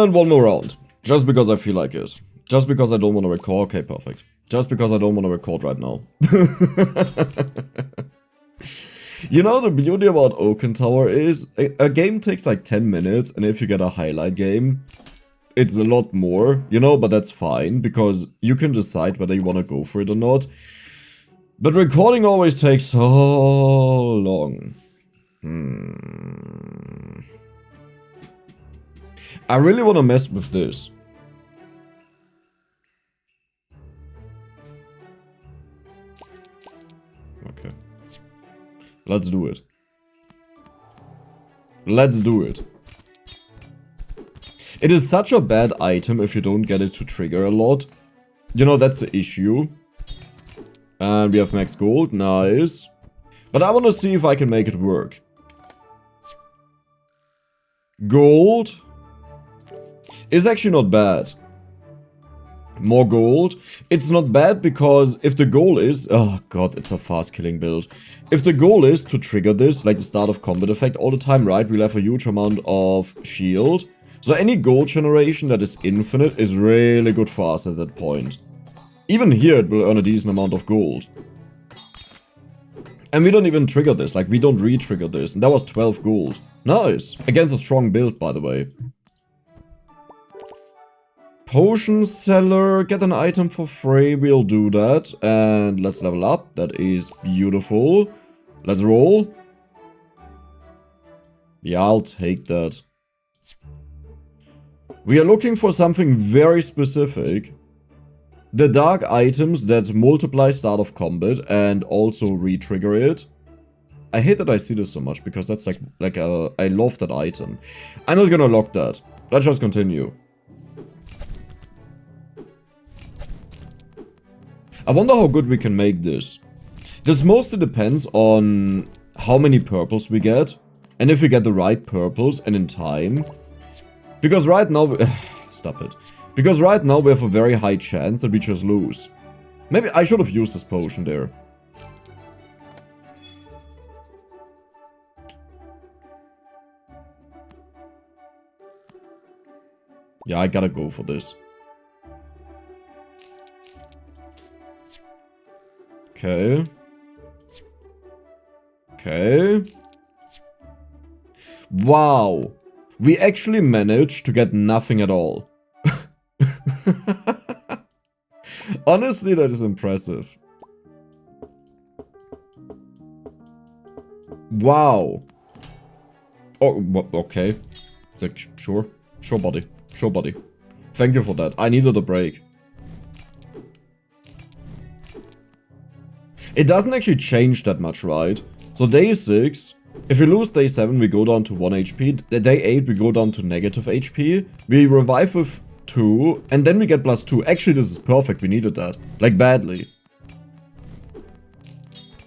And one more round. Just because I feel like it. Just because I don't want to record. Okay, perfect. Just because I don't want to record right now. You know, the beauty about Oaken Tower is a game takes like 10 minutes, and if you get a highlight game, it's a lot more, you know, but that's fine, because you can decide whether you want to go for it or not. But recording always takes so long. I really want to mess with this. Okay. Let's do it. Let's do it. It is such a bad item if you don't get it to trigger a lot. You know, that's the issue. And we have max gold. Nice. But I want to see if I can make it work. Gold is actually not bad. More gold. It's not bad because if the goal is... Oh god, it's a fast killing build. If the goal is to trigger this, like the start of combat effect all the time, right? We'll have a huge amount of shield. So any gold generation that is infinite is really good for us at that point. Even here it will earn a decent amount of gold. And we don't even trigger this, like we don't re-trigger this. And that was 12 gold. Nice. Against a strong build, by the way. Potion seller, get an item for free, we'll do that. And let's level up, that is beautiful. Let's roll. Yeah, I'll take that. We are looking for something very specific. The dark items that multiply start of combat and also re-trigger it. I hate that I see this so much because that's I love that item. I'm not gonna lock that. Let's just continue. I wonder how good we can make this. This mostly depends on how many purples we get. And if we get the right purples and in time. Because right now... Stop it. Because right now we have a very high chance that we just lose. Maybe I should have used this potion there. Yeah, I gotta go for this. Okay. Okay. Wow. We actually managed to get nothing at all. Honestly, that is impressive. Wow. Oh, okay. Like, sure. Sure, buddy. Sure, buddy. Thank you for that. I needed a break. It doesn't actually change that much, right? So day 6, if we lose day 7, we go down to 1 HP. Day 8, we go down to negative HP. We revive with 2, and then we get +2. Actually, this is perfect. We needed that. Like, badly.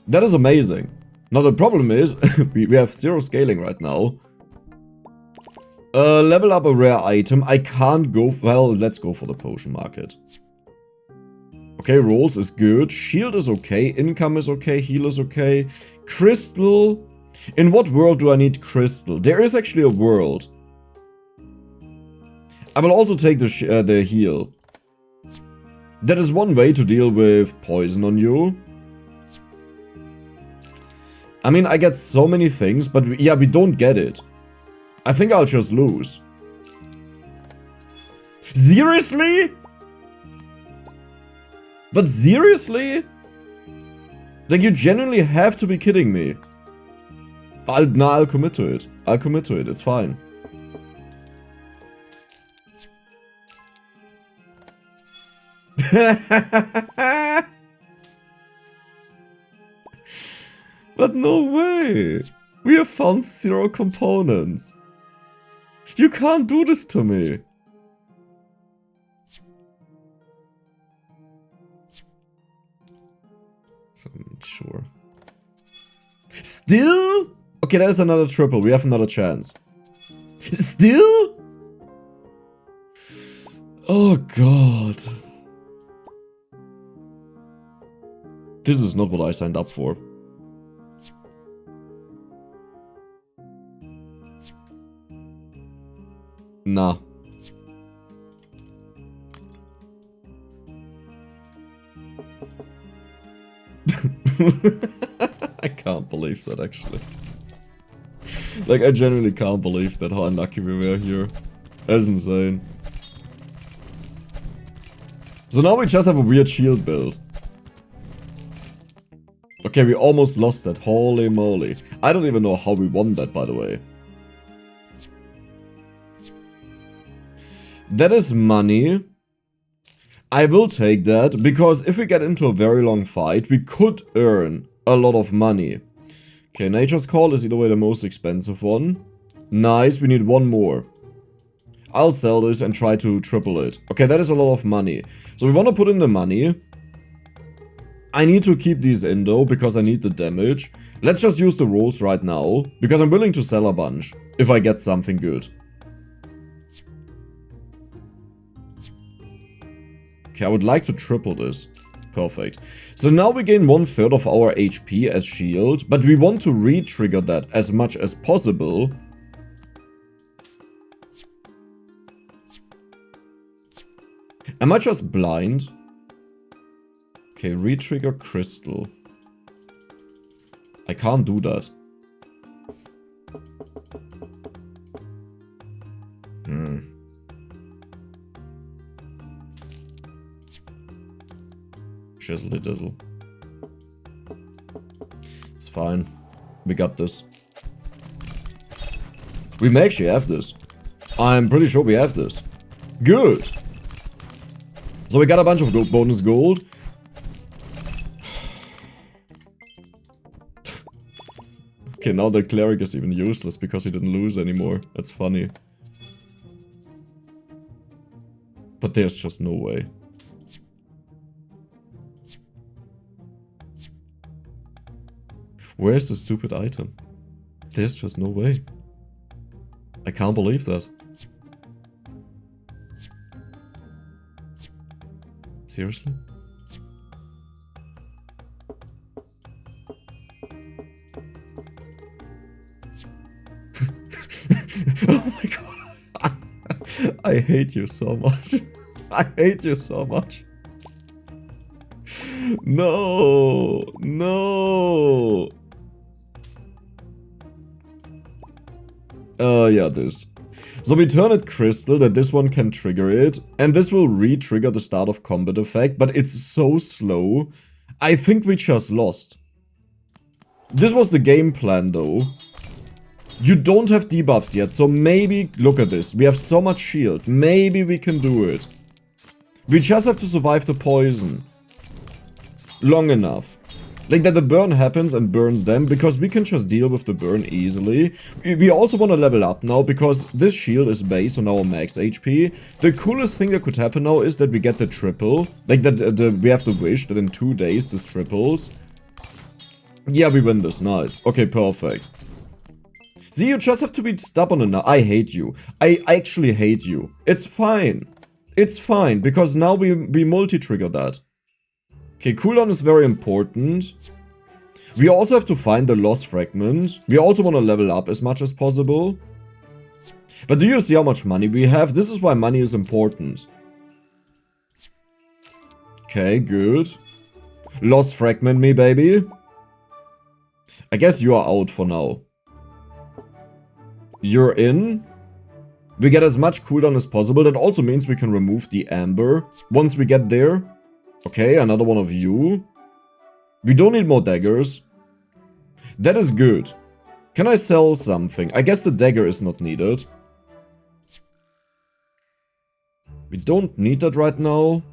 That is amazing. Now, the problem is, we have 0 scaling right now. Level up a rare item. I can't go... Well, let's go for the potion market. Okay, rolls is good. Shield is okay. Income is okay. Heal is okay. Crystal. In what world do I need crystal? There is actually a world. I will also take the heal. That is one way to deal with poison on you. I mean, I get so many things, but yeah, we don't get it. I think I'll just lose. Seriously? But seriously? Like, you genuinely have to be kidding me. I'll commit to it. I'll commit to it. It's fine. But no way. We have found 0 components. You can't do this to me. So I'm sure. Still? Okay, there's another triple. We have another chance. Still? Oh god. This is not what I signed up for. Nah. I can't believe that, actually. Like, I genuinely can't believe that how unlucky we were here. That's insane. So now we just have a weird shield build. Okay, we almost lost that. Holy moly. I don't even know how we won that, by the way. That is money. I will take that, because if we get into a very long fight, we could earn a lot of money. Okay, Nature's Call is either way the most expensive one. Nice, we need one more. I'll sell this and try to triple it. Okay, that is a lot of money. So we want to put in the money. I need to keep these in though, because I need the damage. Let's just use the rolls right now, because I'm willing to sell a bunch, if I get something good. Okay, I would like to triple this. Perfect. So now we gain 1/3 of our HP as shield, but we want to re-trigger that as much as possible. Am I just blind? Okay, re-trigger crystal. I can't do that. Shizzly dizzle. It's fine. We got this. We may actually have this. I'm pretty sure we have this. Good. So we got a bunch of bonus gold. Okay, now the cleric is even useless because he didn't lose anymore. That's funny. But there's just no way. Where's the stupid item? There's just no way. I can't believe that. Seriously? Oh my god. I hate you so much. I hate you so much. No. No. Yeah, this. So we turn it crystal that this one can trigger it, and this will re-trigger the start of combat effect, but it's so slow. I think we just lost. This was the game plan though. You don't have debuffs yet, so maybe, look at this, we have so much shield, maybe we can do it. We just have to survive the poison. Long enough. Like that the burn happens and burns them, because we can just deal with the burn easily. We also want to level up now, because this shield is based on our max HP. The coolest thing that could happen now is that we get the triple. Like that we have the wish that in 2 days this triples. Yeah, we win this, nice. Okay, perfect. See, you just have to be stubborn enough. I hate you. I actually hate you. It's fine. It's fine, because now we multi-trigger that. Okay, cooldown is very important. We also have to find the lost fragment. We also want to level up as much as possible. But do you see how much money we have? This is why money is important. Okay, good. Lost fragment me, baby. I guess you are out for now. You're in. We get as much cooldown as possible. That also means we can remove the amber once we get there. Okay, another one of you. We don't need more daggers. That is good. Can I sell something? I guess the dagger is not needed. We don't need that right now.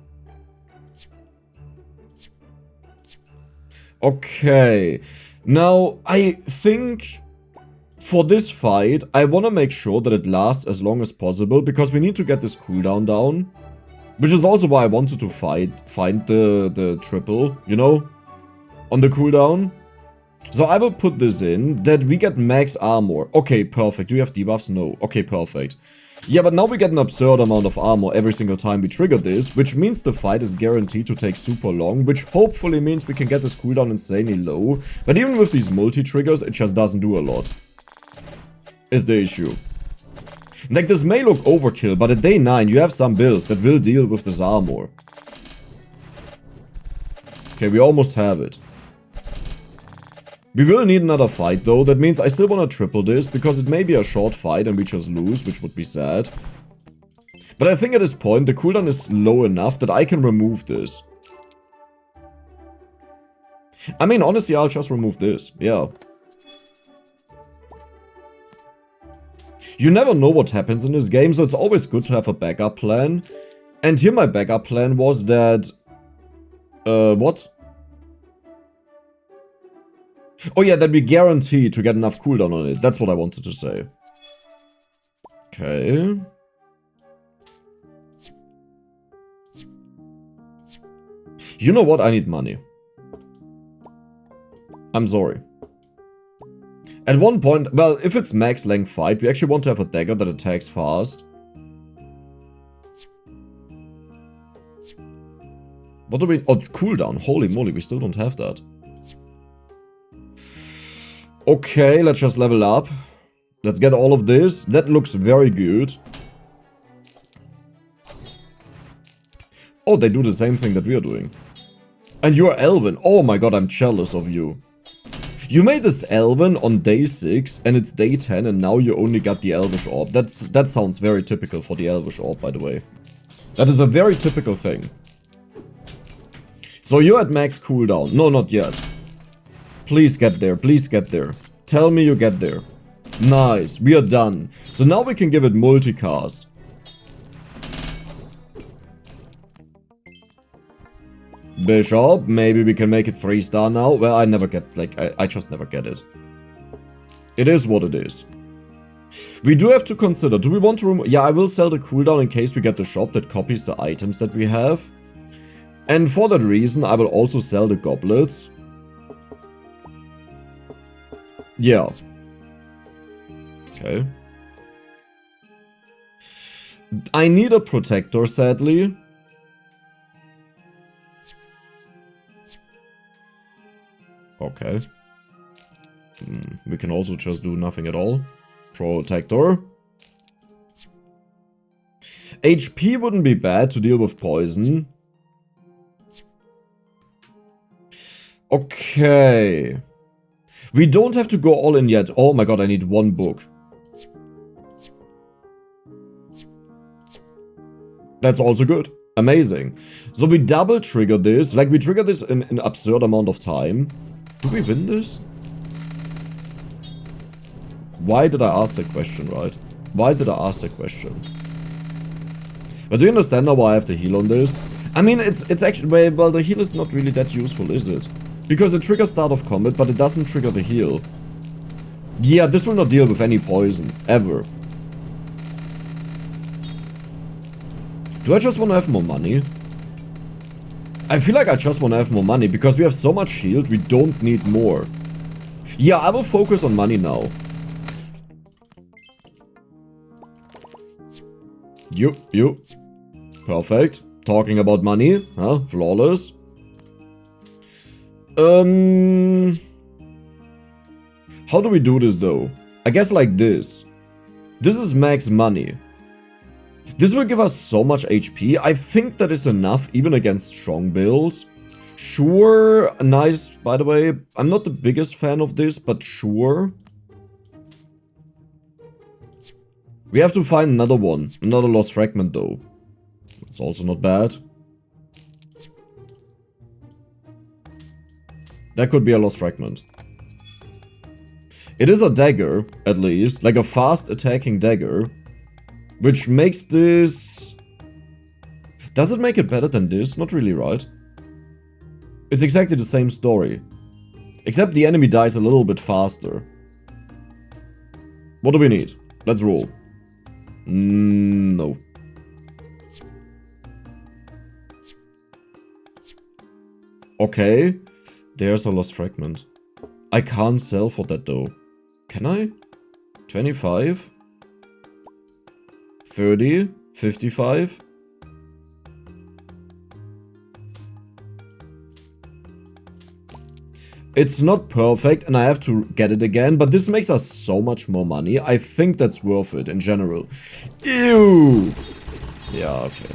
Okay. Now, I think for this fight, I want to make sure that it lasts as long as possible, because we need to get this cooldown down. Which is also why I wanted to find the triple, you know, on the cooldown. So I will put this in, that we get max armor. Okay, perfect. Do you have debuffs? No. Okay, perfect. Yeah, but now we get an absurd amount of armor every single time we trigger this, which means the fight is guaranteed to take super long, which hopefully means we can get this cooldown insanely low. But even with these multi-triggers, it just doesn't do a lot. Is the issue. Like, this may look overkill, but at day 9 you have some builds that will deal with this armor. Okay, we almost have it. We will need another fight though. That means I still want to triple this because it may be a short fight and we just lose, which would be sad. But I think at this point the cooldown is low enough that I can remove this. I mean, honestly, I'll just remove this. Yeah. You never know what happens in this game, so it's always good to have a backup plan. And here my backup plan was that... what? Oh yeah, that we guarantee to get enough cooldown on it. That's what I wanted to say. Okay. You know what? I need money. I'm sorry. At one point, well, if it's max length fight, we actually want to have a dagger that attacks fast. What do we... Oh, cooldown. Holy moly, we still don't have that. Okay, let's just level up. Let's get all of this. That looks very good. Oh, they do the same thing that we are doing. And you're Elven. Oh my god, I'm jealous of you. You made this Elven on day 6 and it's day 10 and now you only got the Elvish Orb. That sounds very typical for the Elvish Orb, by the way. That is a very typical thing. So you're at max cooldown. No, not yet. Please get there. Please get there. Tell me you get there. Nice. We are done. So now we can give it multicast. Bishop. Maybe we can make it 3-star now. Well, I never get, like, I just never get it. It is what it is. We do have to consider, do we want to remove... Yeah, I will sell the cooldown in case we get the shop that copies the items that we have. And for that reason, I will also sell the goblets. Yeah. Okay. I need a protector, sadly. Okay. We can also just do nothing at all. Protector. HP wouldn't be bad to deal with poison. Okay. We don't have to go all in yet. Oh my god, I need one book. That's also good. Amazing. So we double trigger this. Like, we trigger this in an absurd amount of time. Do we win this? Why did I ask that question, right? Why did I ask that question? But do you understand now why I have to heal on this? I mean, it's actually... Well, the heal is not really that useful, is it? Because it triggers start of combat, but it doesn't trigger the heal. Yeah, this will not deal with any poison. Ever. Do I just want to have more money? I feel like I just want to have more money, because we have so much shield, we don't need more. Yeah, I will focus on money now. You. Perfect. Talking about money. Huh? Flawless. How do we do this though? I guess like this. This is max money. This will give us so much HP. I think that is enough even against strong builds. Sure, nice, by the way. I'm not the biggest fan of this, but sure. We have to find another one. Another lost fragment though. It's also not bad. That could be a lost fragment. It is a dagger, at least. Like a fast attacking dagger. Which makes this... Does it make it better than this? Not really, right? It's exactly the same story. Except the enemy dies a little bit faster. What do we need? Let's roll. No. Okay. There's a lost fragment. I can't sell for that though. Can I? 25? 30? 55? It's not perfect and I have to get it again, but this makes us so much more money. I think that's worth it in general. Ew! Yeah, okay.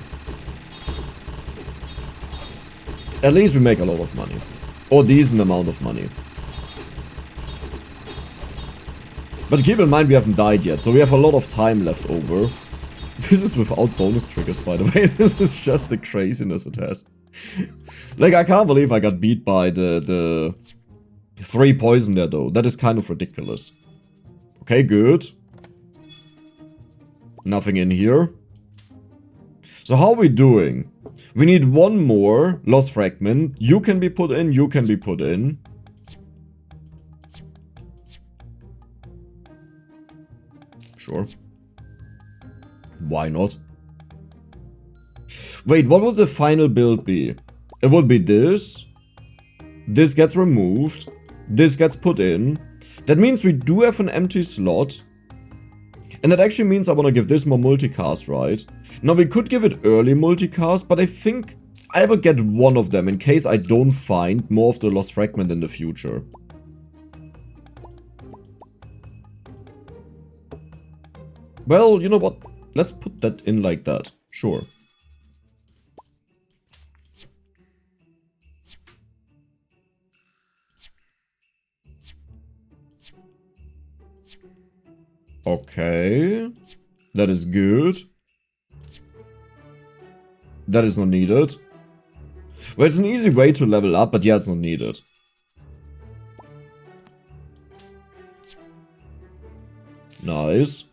At least we make a lot of money. Or decent amount of money. But keep in mind we haven't died yet, so we have a lot of time left over. This is without bonus triggers, by the way. This is just the craziness it has. Like, I can't believe I got beat by the 3 poison there, though. That is kind of ridiculous. Okay, good. Nothing in here. So how are we doing? We need 1 more Lost Fragment. You can be put in, you can be put in. Sure. Why not? Wait, what would the final build be? It would be this. This gets removed. This gets put in. That means we do have an empty slot. And that actually means I want to give this more multicast, right? Now, we could give it early multicast, but I think I will get one of them in case I don't find more of the Lost Fragment in the future. Well, you know what? Let's put that in like that. Sure. Okay. That is good. That is not needed. Well, it's an easy way to level up, but yeah, it's not needed. Nice.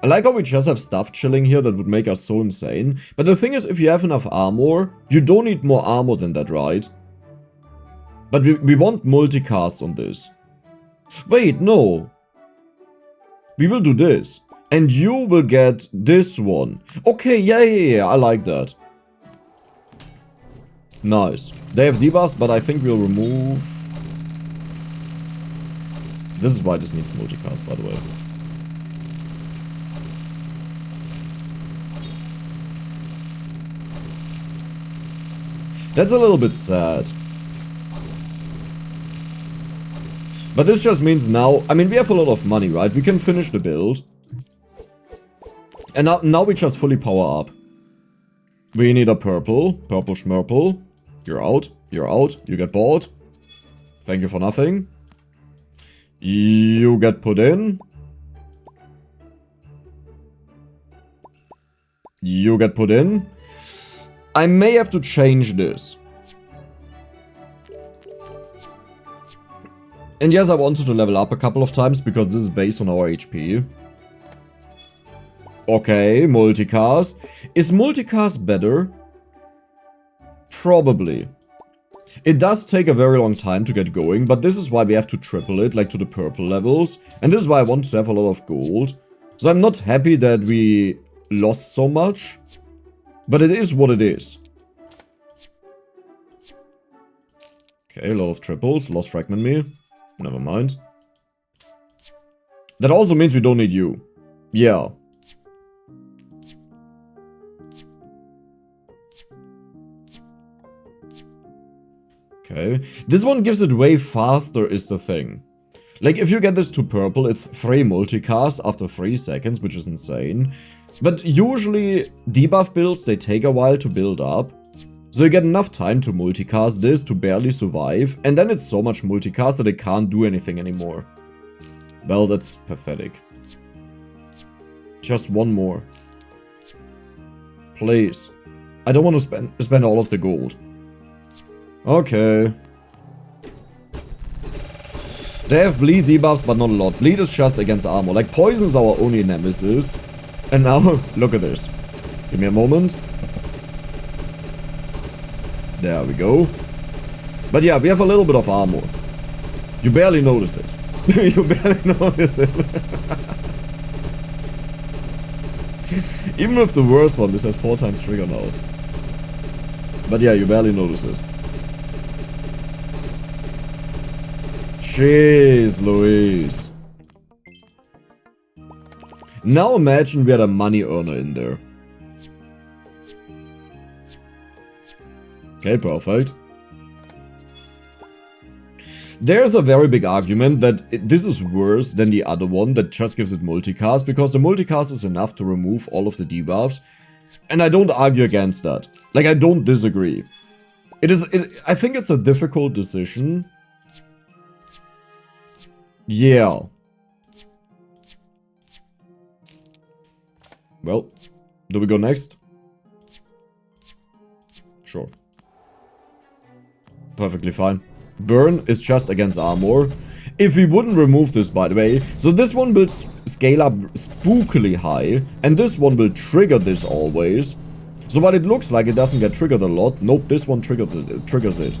I like how we just have stuff chilling here that would make us so insane. But the thing is, if you have enough armor, you don't need more armor than that, right? But we want multicast on this. Wait, no. We will do this. And you will get this one. Okay, yeah, I like that. Nice. They have debuffs, but I think we'll remove... This is why this needs multicast, by the way. That's a little bit sad. But this just means now... I mean, we have a lot of money, right? We can finish the build. And now we just fully power up. We need a purple. Purple schmurple. You're out. You're out. You get bought. Thank you for nothing. You get put in. You get put in. I may have to change this. And yes, I wanted to level up a couple of times because this is based on our HP. Okay, multicast. Is multicast better? Probably. It does take a very long time to get going, but this is why we have to triple it, like to the purple levels. And this is why I want to have a lot of gold. So I'm not happy that we lost so much, but it is what it is. Okay, a lot of triples. Lost Fragment me. Never mind. That also means we don't need you. Yeah. Okay. This one gives it way faster is the thing. Like, if you get this to purple, it's 3 multicast after 3 seconds, which is insane. But usually, debuff builds, they take a while to build up. So you get enough time to multicast this to barely survive, and then it's so much multicast that it can't do anything anymore. Well, that's pathetic. Just one more. Please. I don't want to spend all of the gold. Okay. They have bleed debuffs, but not a lot. Bleed is just against armor. Like, poison is our only nemesis. And now, look at this. Give me a moment. There we go. But yeah, we have a little bit of armor. You barely notice it. You barely notice it. Even with the worst one, this has 4 times trigger now. But yeah, you barely notice it. Jeez Louise. Now imagine we had a money earner in there. Okay, perfect. There's a very big argument that this is worse than the other one that just gives it multicast, because the multicast is enough to remove all of the debuffs. And I don't argue against that. Like, I don't disagree. I think it's a difficult decision. Yeah. Well, do we go next? Sure. Perfectly fine. Burn is just against armor. If we wouldn't remove this, by the way, so this one will scale up spookily high, and this one will trigger this always. So while it looks like it doesn't get triggered a lot, nope, this one triggers it.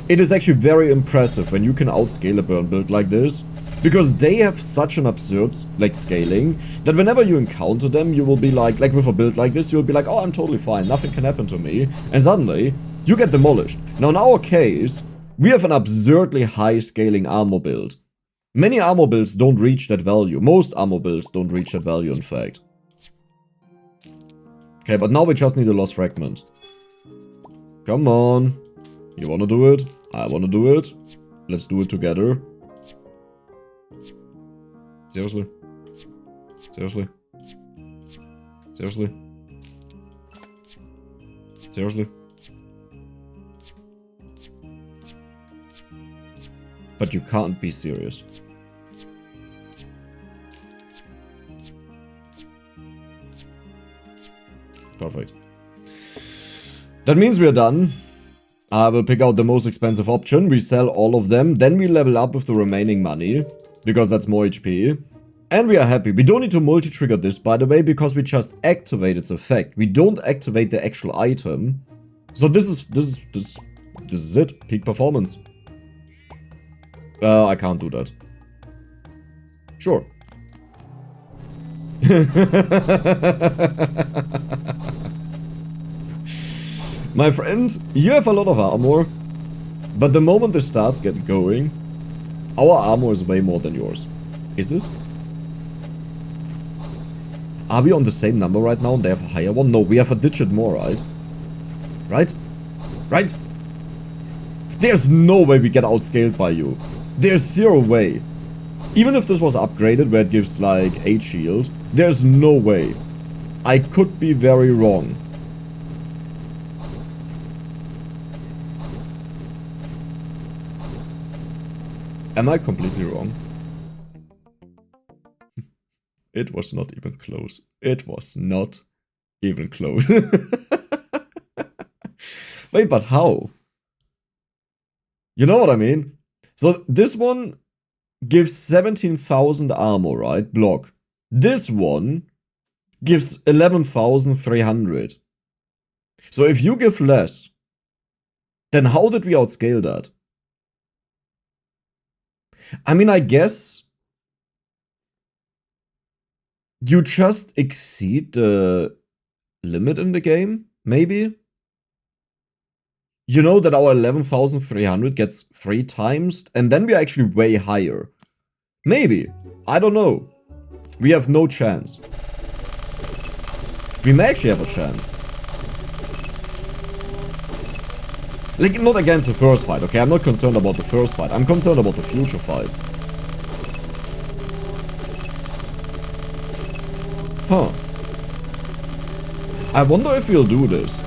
It is actually very impressive when you can outscale a burn build like this, because they have such an absurd, like, scaling, that whenever you encounter them, you will be like with a build like this, you'll be like, oh, I'm totally fine, nothing can happen to me, and suddenly, you get demolished. Now, in our case, we have an absurdly high scaling armor build. Many armor builds don't reach that value. Most armor builds don't reach that value, in fact. Okay, but now we just need a lost fragment. Come on. You wanna do it? I wanna do it. Let's do it together. Seriously? Seriously? Seriously? Seriously? But you can't be serious. Perfect. That means we're done. I will pick out the most expensive option. We sell all of them. Then we level up with the remaining money, because that's more HP. And we are happy. We don't need to multi-trigger this, by the way, because we just activate its effect. We don't activate the actual item. So this is it. Peak performance. I can't do that. Sure. My friend, you have a lot of armor, but the moment the stats get going, our armor is way more than yours. Is it? Are we on the same number right now and they have a higher one? No, we have a digit more, right? Right? Right? There's no way we get outscaled by you. There's zero way. Even if this was upgraded where it gives like 8 shield, there's no way. I could be very wrong. Am I completely wrong? It was not even close. It was not even close. Wait, but how? You know what I mean? So this one gives 17,000 armor, right? Block. This one gives 11,300. So if you give less, then how did we outscale that? I mean, I guess you just exceed the limit in the game, maybe? You know that our 11,300 gets 3 times, and then we're actually way higher. Maybe. I don't know. We have no chance. We may actually have a chance. Like, not against the first fight, okay? I'm not concerned about the first fight. I'm concerned about the future fights. Huh. I wonder if we'll do this.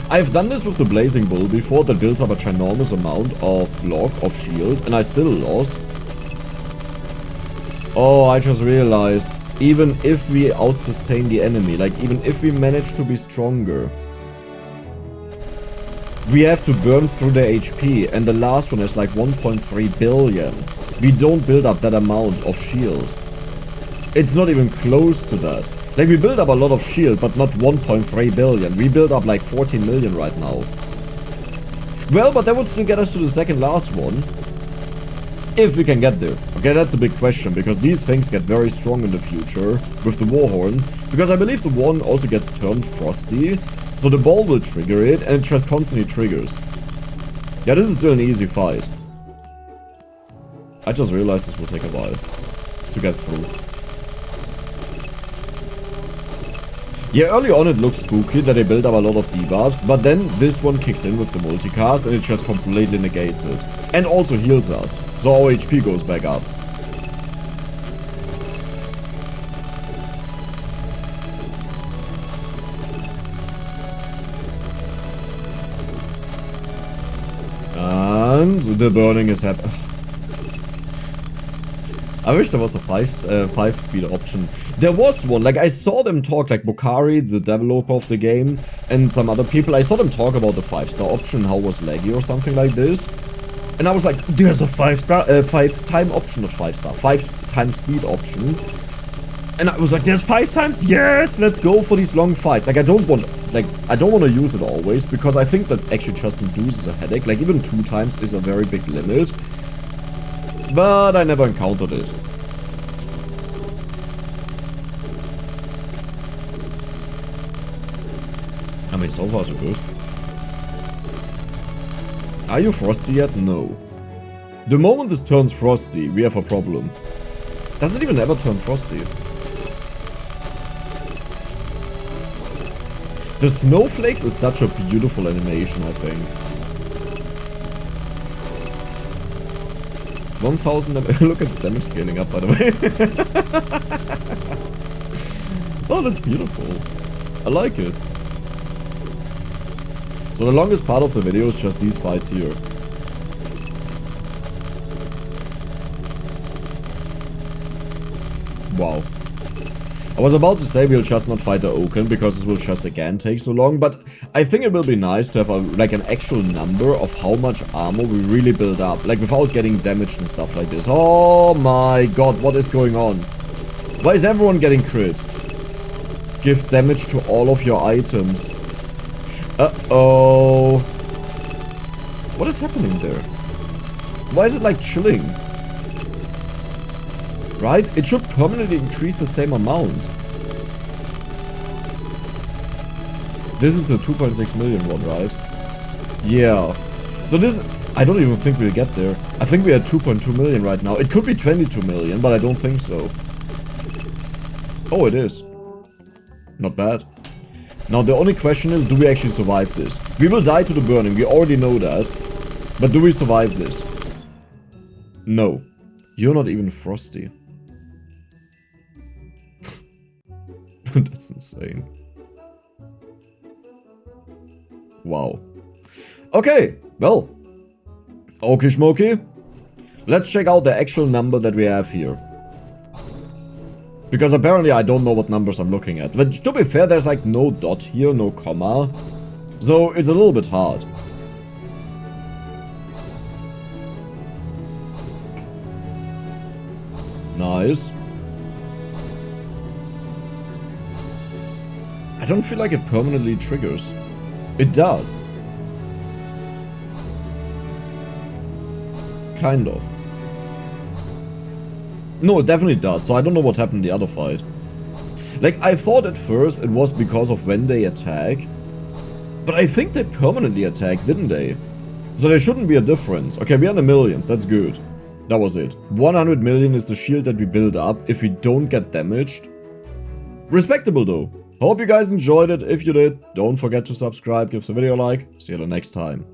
I've done this with the Blazing Bull before that builds up a ginormous amount of block, of shield, and I still lost. Oh, I just realized, even if we out-sustain the enemy, like even if we manage to be stronger, we have to burn through the HP, and the last one is like 1.3 billion. We don't build up that amount of shield. It's not even close to that. Like, we build up a lot of shield, but not 1.3 billion. We build up like 14 million right now. Well, but that would still get us to the second last one. If we can get there. Okay, that's a big question, because these things get very strong in the future with the Warhorn. Because I believe the one also gets turned frosty. So the ball will trigger it, and it just constantly triggers. Yeah, this is still an easy fight. I just realized this will take a while to get through. Yeah, early on it looks spooky that they build up a lot of debuffs, but then this one kicks in with the multicast and it just completely negates it. And also heals us, so our HP goes back up. And the burning is happening. I wish there was a 5-speed option. There was one, like I saw them talk, like Bokari, the developer of the game, and some other people. I saw them talk about the 5-star option, how it was laggy or something like this. And I was like, there's a 5-time option, not 5-star, 5-time speed option. And I was like, there's 5 times? Yes, let's go for these long fights. Like I don't want to use it always, because I think that actually just induces a headache. Like even 2 times is a very big limit. But I never encountered it. I mean, so far so good. Are you frosty yet? No. The moment this turns frosty, we have a problem. Does it even ever turn frosty? The snowflakes is such a beautiful animation, I think. 1000. Look at the damage scaling up, by the way. Oh, that's beautiful. I like it. So the longest part of the video is just these fights here. Wow. I was about to say we'll just not fight the Oaken because this will just again take so long, but I think it will be nice to have like an actual number of how much armor we really build up, like without getting damaged and stuff like this. Oh my god, what is going on? Why is everyone getting crit? Give damage to all of your items. Uh-oh. What is happening there? Why is it like chilling? Right? It should permanently increase the same amount. This is the 2.6 million one, right? Yeah. So this... I don't even think we'll get there. I think we're at 2.2 million right now. It could be 22 million, but I don't think so. Oh, it is. Not bad. Now the only question is, do we actually survive this? We will die to the burning, we already know that. But do we survive this? No. You're not even frosty. That's insane. Wow. Okay, well. Okie schmokie. Let's check out the actual number that we have here. Because apparently I don't know what numbers I'm looking at. But to be fair, there's like no dot here, no comma. So it's a little bit hard. Nice. I don't feel like it permanently triggers. It does. Kind of. No, it definitely does, so I don't know what happened in the other fight. Like, I thought at first it was because of when they attack. But I think they permanently attack, didn't they? So there shouldn't be a difference. Okay, we're in the millions, that's good. That was it. 100 million is the shield that we build up if we don't get damaged. Respectable though. Hope you guys enjoyed it. If you did, don't forget to subscribe, give the video a like. See you the next time.